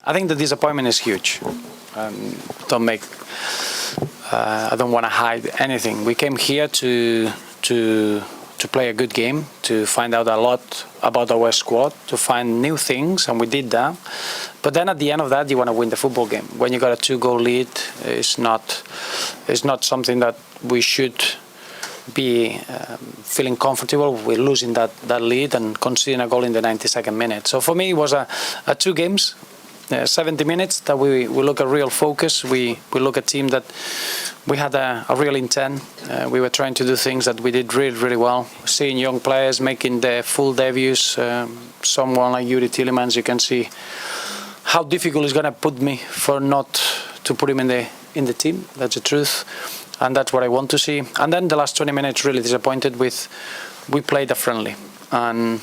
I think the disappointment is huge. I don't want to hide anything. We came here to play a good game, to find out a lot about our squad, to find new things, and we did that. But then at the end of that, you want to win the football game. When you got a 2-goal lead, it's not something that we should be feeling comfortable with losing that lead and conceding a goal in the 92nd minute. So for me, it was a 2 games, 70 minutes that we look at real focus. We look at team that we had a real intent. We were trying to do things that we did really, really well. Seeing young players making their full debuts. Someone like Yuri Tielemans, you can see how difficult it's going to put me for not to put him in the team. That's the truth. And that's what I want to see. And then the last 20 minutes, really disappointed with, we played a friendly. And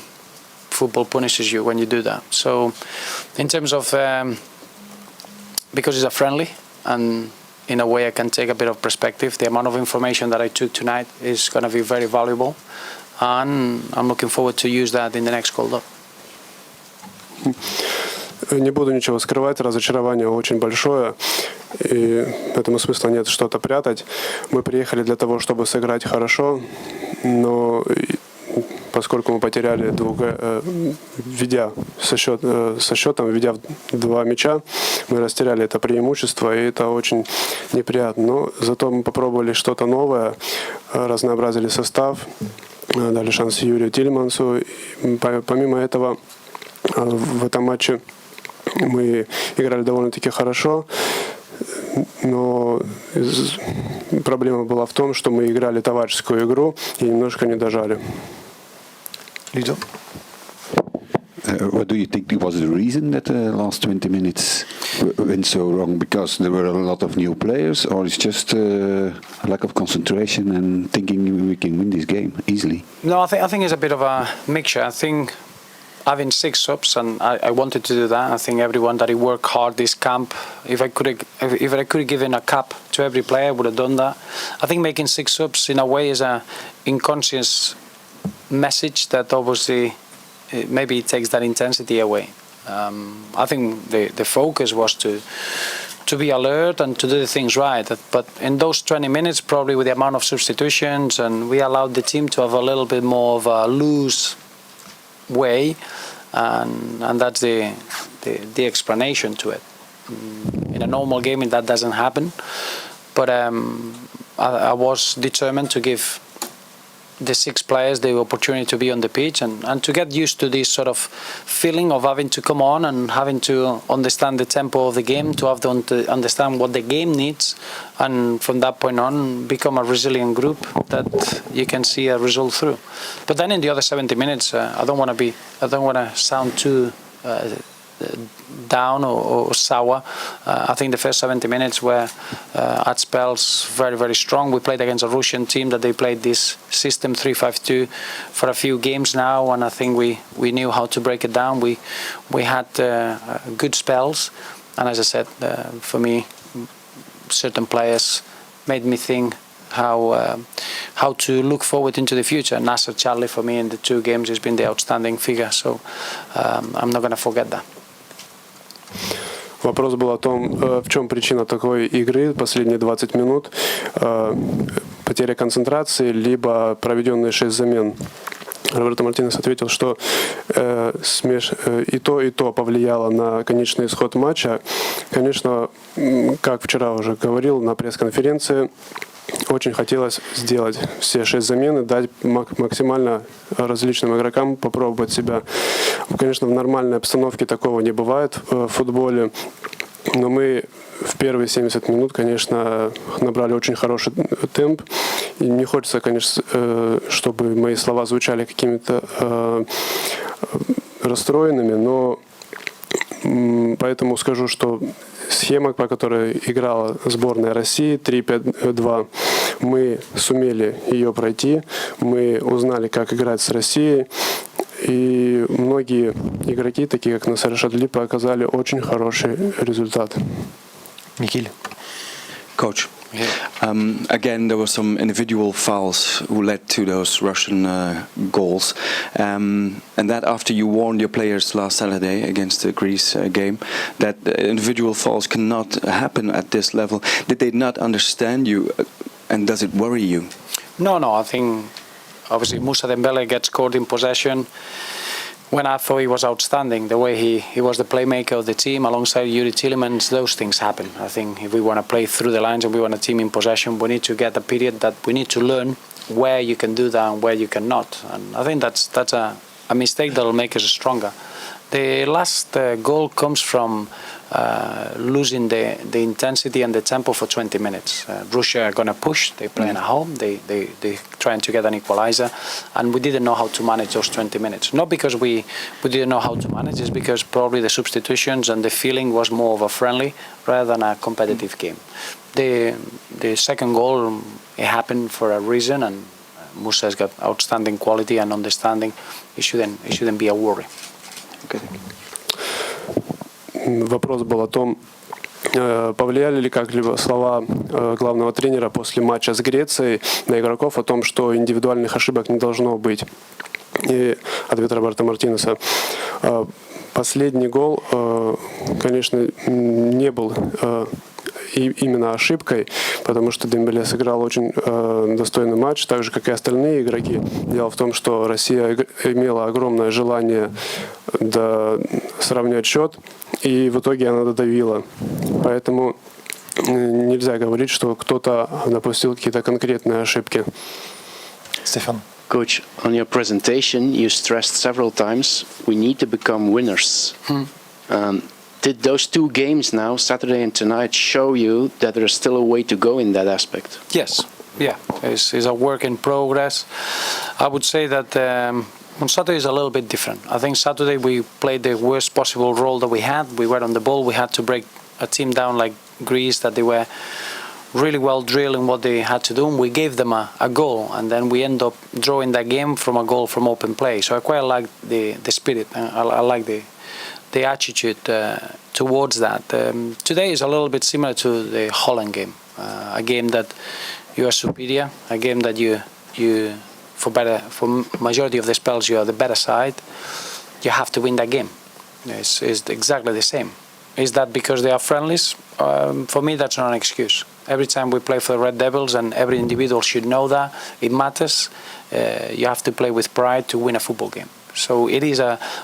football punishes you when you do that. So in terms of, because it's a friendly, and in a way I can take a bit of perspective, the amount of information that I took tonight is going to be very valuable. And I'm looking forward to use that in the next call-up. Не буду ничего скрывать, разочарование очень большое, и этому смысла нет что-то прятать. Мы приехали для того, чтобы сыграть хорошо, но поскольку мы потеряли ведя со счетом, ведя 2 мяча, мы растеряли это преимущество, и это очень неприятно. Но зато мы попробовали что-то новое, разнообразили состав, дали шанс Юрию Тилемансу. Помимо этого, в этом матче мы играли довольно-таки хорошо, но проблема была в том, что мы играли товарищескую игру и немножко не дожали. Lido? What do you think was the reason that the last 20 minutes went so wrong? Because there were a lot of new players, or it's just a lack of concentration and thinking we can win this game easily? No, I think it's a bit of a mixture. I think having 6 subs, and I wanted to do that. I think everyone that worked hard this camp, if I could have given a cap to every player, I would have done that. I think making 6 subs in a way is a unconscious message that obviously maybe it takes that intensity away. I think the focus was to be alert and to do the things right. But in those 20 minutes, probably with the amount of substitutions, and we allowed the team to have a little bit more of a loose way, and that's the explanation to it. In a normal game, that doesn't happen. But I was determined to give the 6 players the opportunity to be on the pitch and to get used to this sort of feeling of having to come on and having to understand the tempo of the game, to have to understand what the game needs, and from that point on become a resilient group that you can see a result through. But then in the other 70 minutes, I don't want to sound too down or sour. I think the first 70 minutes were at spells very, very strong. We played against a Russian team that they played this system 3-5-2 for a few games now, and I think we knew how to break it down. We had good spells, and as I said, for me, certain players made me think how to look forward into the future. Nasser Charlie for me in the 2 games has been the outstanding figure, so I'm not going to forget that. Вопрос был о том, в чем причина такой игры последние 20 минут. Потеря концентрации, либо проведенные 6 замен. Роберто Мартинес ответил, что и то повлияло на конечный исход матча. Конечно, как вчера уже говорил на пресс-конференции, очень хотелось сделать все 6 замен и дать максимально различным игрокам попробовать себя. Конечно, в нормальной обстановке такого не бывает в футболе, но мы в первые 70 минут, конечно, набрали очень хороший темп. И не хочется, конечно, чтобы мои слова звучали какими-то расстроенными, но поэтому скажу, что схема, по которой играла сборная России 3-5-2, мы сумели ее пройти, мы узнали, как играть с Россией, и многие игроки, такие как Насер Шадли, показали очень хороший результат. Михиль. Coach, Again, there were some individual fouls who led to those Russian goals, and that after you warned your players last Saturday against the Greece game that individual fouls cannot happen at this level. Did they not understand you, and does it worry you? No, I think obviously Moussa Dembele gets caught in possession. When I thought he was outstanding, the way he was the playmaker of the team alongside Yuri Tielemans, those things happen. I think if we want to play through the lines and we want a team in possession, we need to get a period that we need to learn where you can do that and where you cannot. And I think that's a mistake that will make us stronger. The last goal comes from losing the intensity and the tempo for 20 minutes. Russia are going to push, they're playing at home, they're trying to get an equalizer, and we didn't know how to manage those 20 minutes. Not because we didn't know how to manage, it's because probably the substitutions and the feeling was more of a friendly rather than a competitive game. The second goal, it happened for a reason, and Moussa has got outstanding quality and understanding. It shouldn't be a worry. Okay. Вопрос был о том, повлияли ли как-либо слова главного тренера после матча с Грецией на игроков о том, что индивидуальных ошибок не должно быть. И ответ Роберто Мартинеса. Последний гол, конечно, не был именно ошибкой, потому что Дембеле сыграл очень достойный матч, так же, как и остальные игроки. Дело в том, что Россия имела огромное желание сравнять счет, и в итоге она додавила. Поэтому нельзя говорить, что кто-то допустил какие-то конкретные ошибки. Stefan. Coach, on your presentation, you stressed several times we need to become winners. Did those two games now, Saturday and tonight, show you that there's still a way to go in that aspect? Yes, yeah, it's a work in progress. I would say that on Saturday is a little bit different. I think Saturday we played the worst possible role that we had. We were on the ball. We had to break a team down like Greece, that they were really well drilled in what they had to do. And we gave them a goal, and then we end up drawing that game from a goal from open play. So I quite like the spirit. I like the attitude towards that. Today is a little bit similar to the Holland game, a game that you are superior, a game that you for majority of the spells you are the better side. You have to win that game. It's exactly the same. Is that because they are friendlies? For me, that's not an excuse. Every time we play for the Red Devils, and every individual should know that it matters. You have to play with pride to win a football game. So it is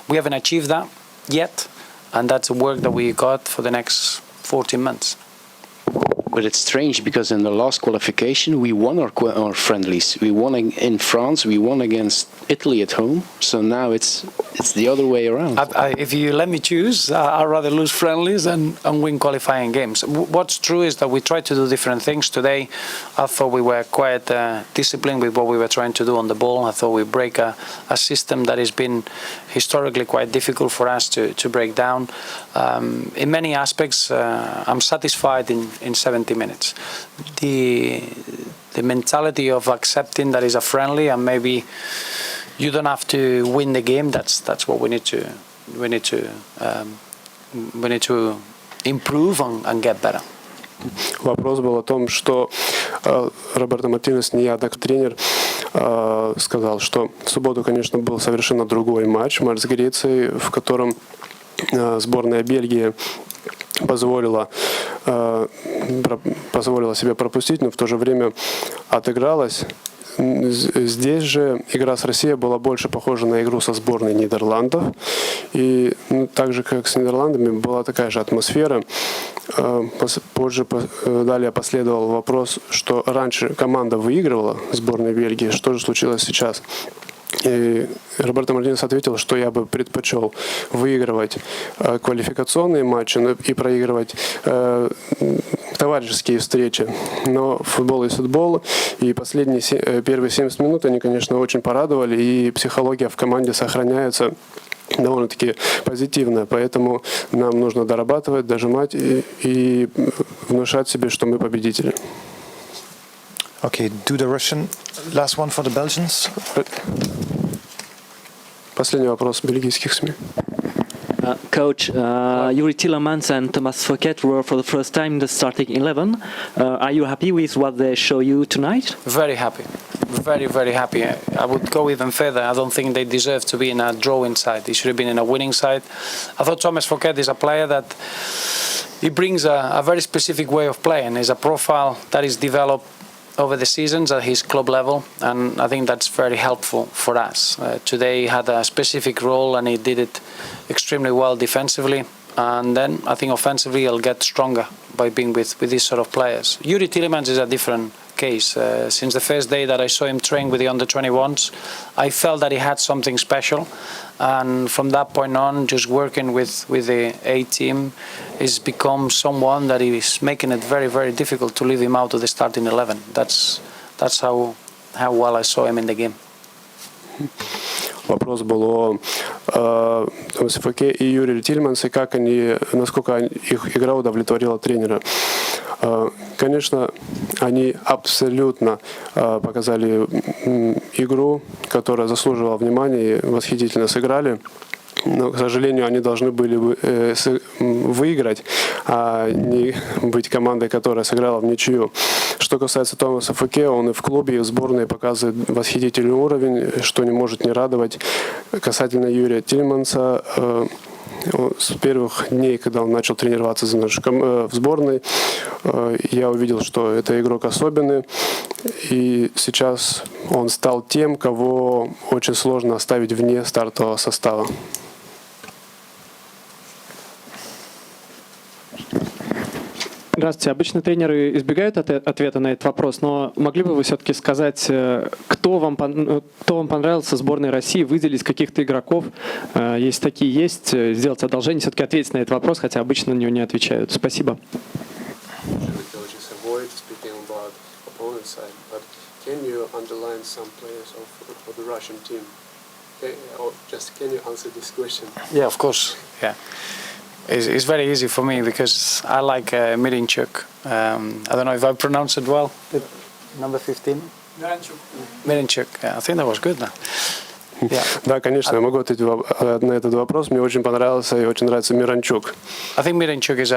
we haven't achieved that yet, and that's a work that we got for the next 14 months. But it's strange because in the last qualification we won our friendlies. We won in France. We won against Italy at home. So now it's the other way around. If you let me choose, I'd rather lose friendlies and win qualifying games. What's true is that we try to do different things. Today, I thought we were quite disciplined with what we were trying to do on the ball. I thought we break a system that has been historically quite difficult for us to break down. In many aspects, I'm satisfied in 70 minutes. The mentality of accepting that is a friendly, and maybe you don't have to win the game. That's what we need to improve and get better. Вопрос был о том, что Роберто Мартинес, не я, так тренер, сказал, что в субботу, конечно, был совершенно другой матч с Грецией, в котором сборная Бельгии позволила себе пропустить, но в то же время отыгралась. Здесь же игра с Россией была больше похожа на игру со сборной Нидерландов. И так же, как с Нидерландами, была такая же атмосфера. Далее последовал вопрос, что раньше команда выигрывала сборной Бельгии. Что же случилось сейчас? И Роберто Мартинес ответил, что я бы предпочел выигрывать квалификационные матчи и проигрывать товарищеские встречи. Но футбол есть футбол, и первые 70 минут они, конечно, очень порадовали, и психология в команде сохраняется довольно-таки позитивная, поэтому нам нужно дорабатывать, дожимать и внушать себе, что мы победители. Okay, do the Russian. Last one for the Belgians. Последний вопрос бельгийских СМИ. Coach, Yuri Tillemans and Thomas Fouquet were for the first time in the starting 11. Are you happy with what they show you tonight? Very happy. Very, very happy. I would go even further. I don't think they deserve to be in a drawing side. They should have been in a winning side. I thought Thomas Fouquet is a player that he brings a very specific way of playing. He's a profile that is developed over the seasons at his club level, and I think that's very helpful for us. Today he had a specific role and he did it extremely well defensively, and then I think offensively he'll get stronger by being with these sort of players. Yuri Tillemans is a different case. Since the first day that I saw him train with the under-21s, I felt that he had something special, and from that point on, just working with the A team, he's become someone that is making it very, very difficult to leave him out of the starting 11. That's how well I saw him in the game. Вопрос был о Томасе Фоке и Юрии Тильмансе, насколько их игра удовлетворила тренера. Конечно, они абсолютно показали игру, которая заслуживала внимания и восхитительно сыграли. Но, к сожалению, они должны были бы выиграть, а не быть командой, которая сыграла в ничью. Что касается Томаса Фоке, он и в клубе, и в сборной показывает восхитительный уровень, что не может не радовать. Касательно Юрия Тильманса, с первых дней, когда он начал тренироваться в сборной, я увидел, что это игрок особенный, и сейчас он стал тем, кого очень сложно оставить вне стартового состава. Здравствуйте. Обычно тренеры избегают ответа на этот вопрос, но могли бы вы все-таки сказать, кто вам понравился в сборной России, выделить каких-то игроков, если такие есть, сделать одолжение, все-таки ответить на этот вопрос, хотя обычно на него не отвечают. Спасибо. Yeah, of course. Yeah. It's very easy for me because I like Miranchuk. I don't know if I pronounced it well. Number 15? Miranchuk. Yeah, I think that was good now. Yeah. Да, конечно, я могу ответить на этот вопрос. Мне очень понравился и очень нравится Миранчук. I think Miranchuk is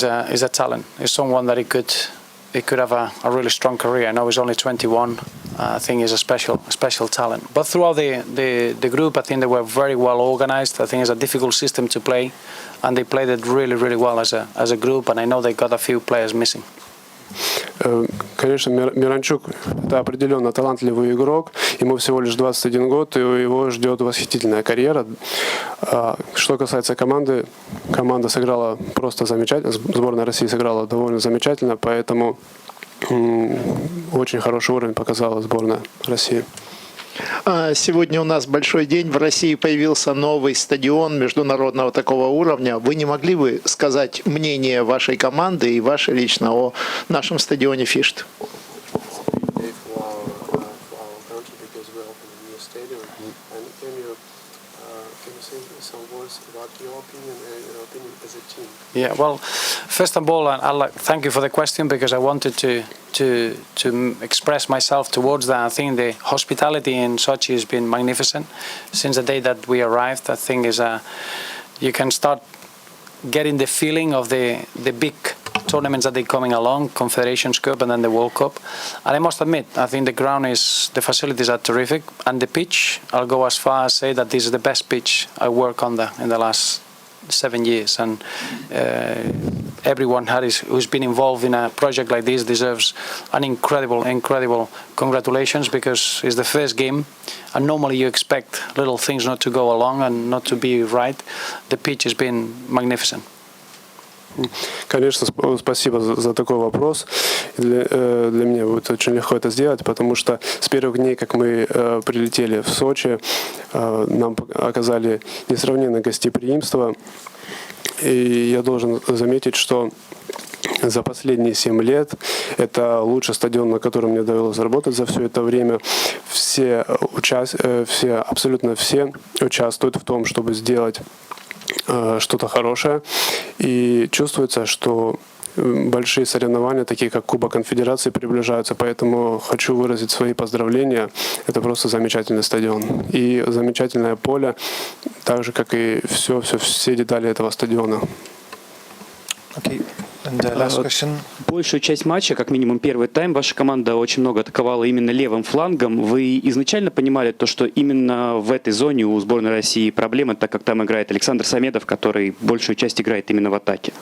a talent. It's someone that he could have a really strong career. I know he's only 21. I think he's a special talent. But throughout the group, I think they were very well organized. I think it's a difficult system to play, and they played it really, really well as a group. And I know they got a few players missing. Конечно, Миранчук – это определенно талантливый игрок. Ему всего лишь 21 год, и его ждет восхитительная карьера. Что касается команды, команда сыграла просто замечательно. Сборная России сыграла довольно замечательно, поэтому очень хороший уровень показала сборная России. Сегодня у нас большой день. В России появился новый стадион международного такого уровня. Вы не могли бы сказать мнение вашей команды и ваше лично о нашем стадионе Фиште? Yeah, well, first of all, thank you for the question because I wanted to express myself towards that. I think the hospitality in Sochi has been magnificent since the day that we arrived. I think you can start getting the feeling of the big tournaments that they're coming along, Confederations Cup and then the World Cup. And I must admit, I think the facilities are terrific, and the pitch, I'll go as far as say that this is the best pitch I worked on in the last 7 years, and everyone who's been involved in a project like this deserves an incredible congratulations, because it's the first game and normally you expect little things not to go along and not to be right. The pitch has been magnificent. Конечно, спасибо за такой вопрос. Для меня будет очень легко это сделать, потому что с первых дней, как мы прилетели в Сочи, нам оказали несравненное гостеприимство. И я должен заметить, что за последние 7 лет это лучший стадион, на котором мне довелось работать за все это время. Абсолютно все участвуют в том, чтобы сделать что-то хорошее, и чувствуется, что большие соревнования, такие как Кубок Конфедерации, приближаются, поэтому хочу выразить свои поздравления. Это просто замечательный стадион. И замечательное поле, так же, как и все детали этого стадиона. Okay. And the last question. Большую часть матча, как минимум первый тайм, ваша команда очень много атаковала именно левым флангом. Вы изначально понимали то, что именно в этой зоне у сборной России проблемы, так как там играет Александр Самедов, который большую часть играет именно в атаке?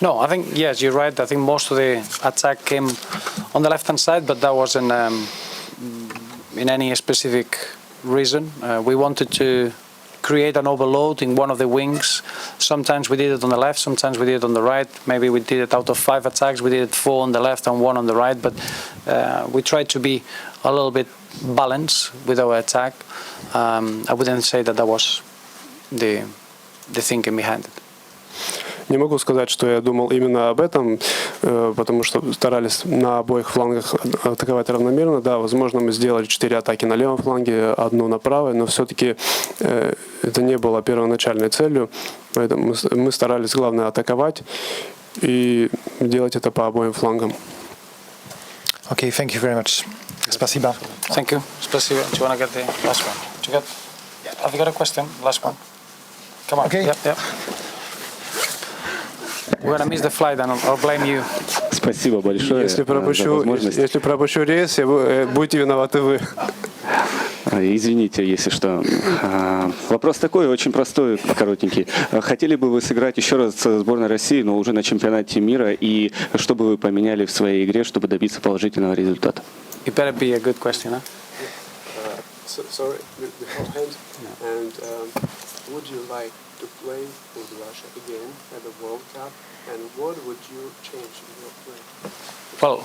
No, I think, yes, you're right. I think most of the attack came on the left-hand side, but that wasn't in any specific reason. We wanted to create an overload in one of the wings. Sometimes we did it on the left, sometimes we did it on the right. Maybe we did it out of 5 attacks, we did it 4 on the left and 1 on the right. But we tried to be a little bit balanced with our attack. I wouldn't say that was the thinking behind it. Не могу сказать, что я думал именно об этом, потому что старались на обоих флангах атаковать равномерно. Да, возможно, мы сделали 4 атаки на левом фланге, 1 на правой, но все-таки это не было первоначальной целью. Поэтому мы старались, главное, атаковать и делать это по обоим флангам. Okay, thank you very much. Спасибо. Thank you. Спасибо. Do you want to get the last one? Have you got a question? Last one. Come on. Okay. Yep. We're gonna miss the flight, and I'll blame you. Спасибо большое. Если пропущу рейс, будете виноваты вы. Извините, если что. Вопрос такой, очень простой, коротенький. Хотели бы вы сыграть еще раз со сборной России, но уже на чемпионате мира, и что бы вы поменяли в своей игре, чтобы добиться положительного результата? It better be a good question, huh? Sorry, beforehand. And would you like to play with Russia again at the World Cup? And what would you change in your play? Well,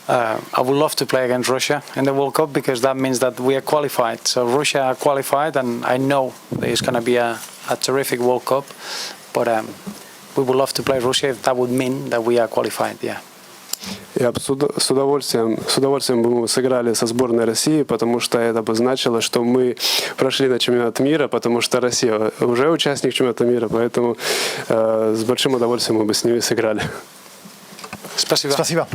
I would love to play against Russia in the World Cup because that means that we are qualified. So Russia are qualified, and I know it's going to be a terrific World Cup. But we would love to play Russia if that would mean that we are qualified. Yeah. Я бы с удовольствием бы мы сыграли со сборной России, потому что это бы значило, что мы прошли на чемпионат мира, потому что Россия уже участник чемпионата мира, поэтому с большим удовольствием мы бы с ними сыграли. Спасибо. Спасибо.